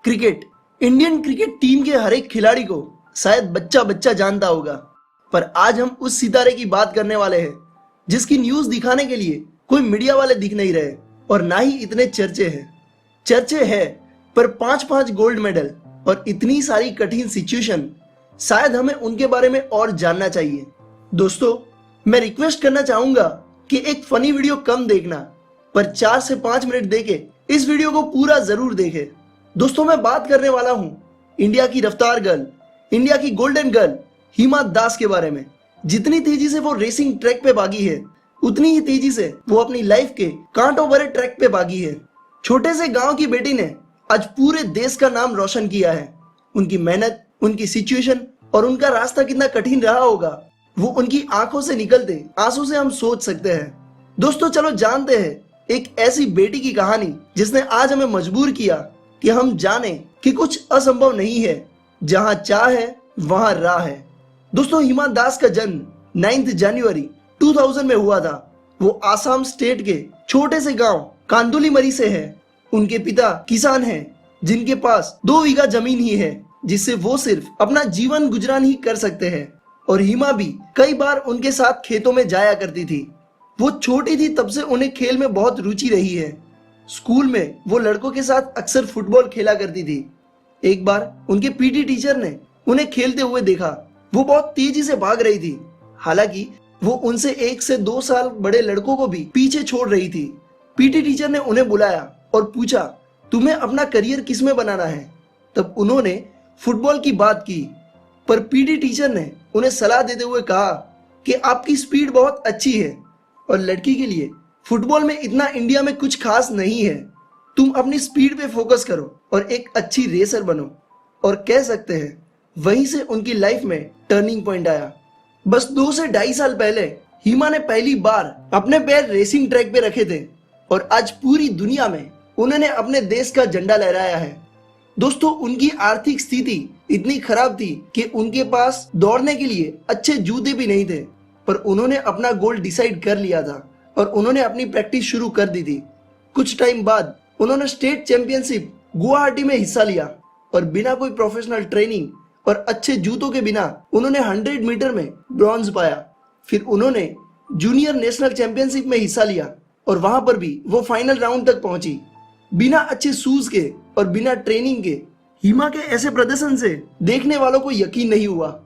Cricket Indian cricket team के हर एक खिलाड़ी को शायद बच्चा बच्चा जानता होगा, पर आज हम उस सितारे की बात करने वाले हैं जिसकी न्यूज दिखाने के लिए कोई मीडिया वाले दिख नहीं रहे और ना ही इतने चर्चे हैं पर 5-5 गोल्ड मेडल और इतनी सारी कठिन सिचुएशन, शायद हमें उनके बारे में और जानना चाहिए। दोस्तों, मैं रिक्वेस्ट करना चाहूंगा कि एक फनी वीडियो कम देखना, पर 4 से 5 मिनट देके इस वीडियो को पूरा जरूर देखें। दोस्तों, मैं बात करने वाला हूं इंडिया की रफ्तार गर्ल, इंडिया की गोल्डन गर्ल हिमा दास के बारे में। जितनी तेजी से वो रेसिंग ट्रैक पे भागी है, उतनी ही तेजी से वो अपनी लाइफ के कांटों भरे ट्रैक पे भागी है। छोटे से गांव की बेटी ने आज पूरे देश का नाम रोशन किया है। उनकी मेहनत, उनकी सिचुएशन और उनका रास्ता कितना कठिन रहा होगा, वो उनकी आंखों से निकलते आंसू से हम सोच सकते हैं। दोस्तों, चलो जानते हैं एक ऐसी बेटी की कहानी जिसने आज हमें मजबूर किया कि हम जाने कि कुछ असंभव नहीं है, जहां चाह है वहां राह है। दोस्तों, हिमा दास का जन्म 9 जनवरी 2000 में हुआ था। वो आसाम स्टेट के छोटे से गांव कांदुलीमरी से है। उनके पिता किसान हैं जिनके पास 2 बीघा जमीन ही है, जिससे वो सिर्फ अपना जीवन गुजरान ही कर सकते हैं। और हिमा भी कई बार उनके साथ खेतों में जाया करती थी। वो छोटी थी तब से उन्हें खेल में बहुत रुचि रही है। स्कूल में वो लड़कों के साथ अक्सर फुटबॉल खेला करती थी। एक बार उनके पीटी टीचर ने उन्हें खेलते हुए देखा। वो बहुत तेजी से भाग रही थी, हालांकि वो उनसे 1 से 2 साल बड़े लड़कों को भी पीछे छोड़ रही थी। पीटी टीचर ने उन्हें बुलाया और पूछा, तुम्हें अपना करियर किसमें बनाना है? तब उन्होंने फुटबॉल की बात की, पर पीटी टीचर ने उन्हें सलाह देते हुए कहा कि आपकी स्पीड बहुत अच्छी है और लड़की के लिए फुटबॉल में इतना इंडिया में कुछ खास नहीं है। तुम अपनी स्पीड पे फोकस करो और एक अच्छी रेसर बनो। और कह सकते हैं वहीं से उनकी लाइफ में टर्निंग पॉइंट आया। बस 2 से 2.5 साल पहले हिमा ने पहली बार अपने पैर रेसिंग ट्रैक पे रखे थे और आज पूरी दुनिया में उन्होंने अपने देश का झंडा लहराया है। दोस्तों, उनकी आर्थिक स्थिति इतनी खराब थी कि उनके पास दौड़ने के लिए अच्छे जूते भी नहीं थे, पर उन्होंने अपना गोल डिसाइड कर लिया था और उन्होंने अपनी प्रैक्टिस शुरू कर दी थी। कुछ टाइम बाद उन्होंने स्टेट चैंपियनशिप गुवाहाटी में हिस्सा लिया और बिना कोई प्रोफेशनल ट्रेनिंग और अच्छे जूतों के बिना उन्होंने 100 मीटर में ब्रॉन्ज पाया। फिर उन्होंने जूनियर नेशनल चैंपियनशिप में हिस्सा लिया और वहां पर भी वो फाइनल राउंड तक पहुंची। बिना अच्छे शूज के और बिना ट्रेनिंग के हिमा के ऐसे प्रदर्शन से देखने वालों को यकीन नहीं हुआ।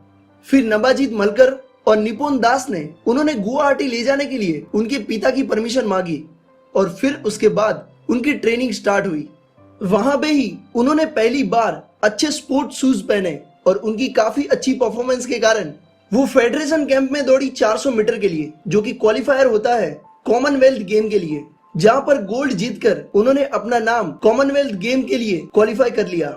फिर नबाजीत मलकर और निपुण दास ने उन्होंने गुवाहाटी ले जाने के लिए उनके पिता की परमिशन मांगी और फिर उसके बाद उनकी ट्रेनिंग स्टार्ट हुई। वहां पे ही उन्होंने पहली बार अच्छे स्पोर्ट्स शूज पहने और उनकी काफी अच्छी परफॉर्मेंस के कारण वो फेडरेशन कैंप में दौड़ी 400 मीटर के लिए, जो कि क्वालिफायर होता है कॉमनवेल्थ गेम के लिए, जहां पर गोल्ड जीतकर उन्होंने अपना नाम कॉमनवेल्थ गेम के लिए क्वालिफाई कर लिया।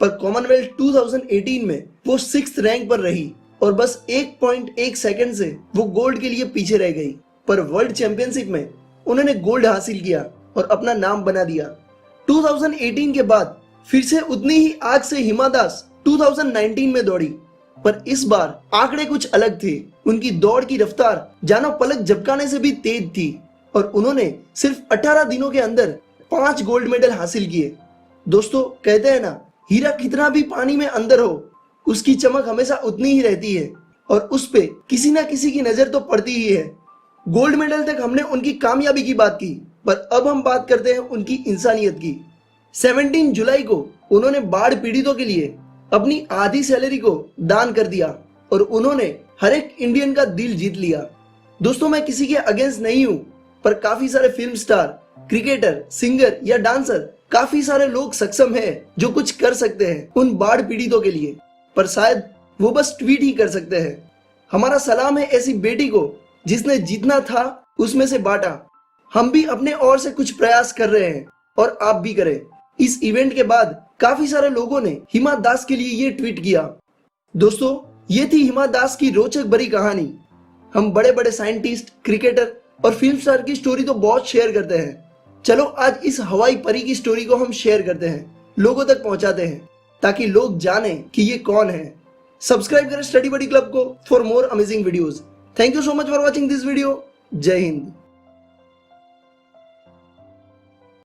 पर कॉमनवेल्थ 2018 में वो 6th रैंक पर रही और बस 1.1 सेकंड से वो गोल्ड के लिए पीछे रह गई। पर वर्ल्ड चैंपियनशिप में उन्होंने गोल्ड हासिल किया और अपना नाम बना दिया। 2018 के बाद फिर से उतनी ही आग से हिमा दास 2019 में दौड़ी, पर इस बार आंकड़े कुछ अलग थे। उनकी दौड़ की रफ्तार जानो पलक झपकाने से भी तेज थी और उन्होंने सिर्फ 18 दिनों के अंदर 5 गोल्ड मेडल हासिल किए। दोस्तों, कहते हैं ना, हीरा कितना भी पानी में अंदर हो, उसकी चमक हमेशा उतनी ही रहती है और उस पे किसी ना किसी की नजर तो पड़ती ही है। गोल्ड मेडल तक हमने उनकी कामयाबी की बात की, पर अब हम बात करते हैं उनकी इंसानियत की। 17 जुलाई को उन्होंने बाढ़ पीड़ितों के लिए अपनी आधी सैलरी को दान कर दिया और उन्होंने हर एक इंडियन का दिल जीत लिया। दोस्तों, मैं किसी के अगेंस्ट नहीं हूं, पर काफी सारे फिल्म स्टार, क्रिकेटर, सिंगर या डांसर, काफी सारे लोग सक्षम हैं जो कुछ कर सकते हैं उन बाढ़ पीड़ितों के लिए, पर शायद वो बस ट्वीट ही कर सकते हैं। हमारा सलाम है ऐसी बेटी को जिसने जितना था उसमें से बांटा। हम भी अपने ओर से कुछ प्रयास कर रहे हैं और आप भी करें। इस इवेंट के बाद काफी सारे लोगों ने हिमा दास के लिए ये ट्वीट किया। दोस्तों, ये थी हिमा दास की रोचक भरी कहानी। हम बड़े बड़े साइंटिस्ट, क्रिकेटर और फिल्म स्टार की स्टोरी तो बहुत शेयर करते हैं। चलो आज इस हवाई परी की स्टोरी को हम शेयर करते हैं, लोगों तक पहुंचाते हैं, ताकि लोग जाने कि ये कौन है। सब्सक्राइब करें स्टडी बडी क्लब को for more amazing videos. Thank you so much for watching this video. जय हिंद।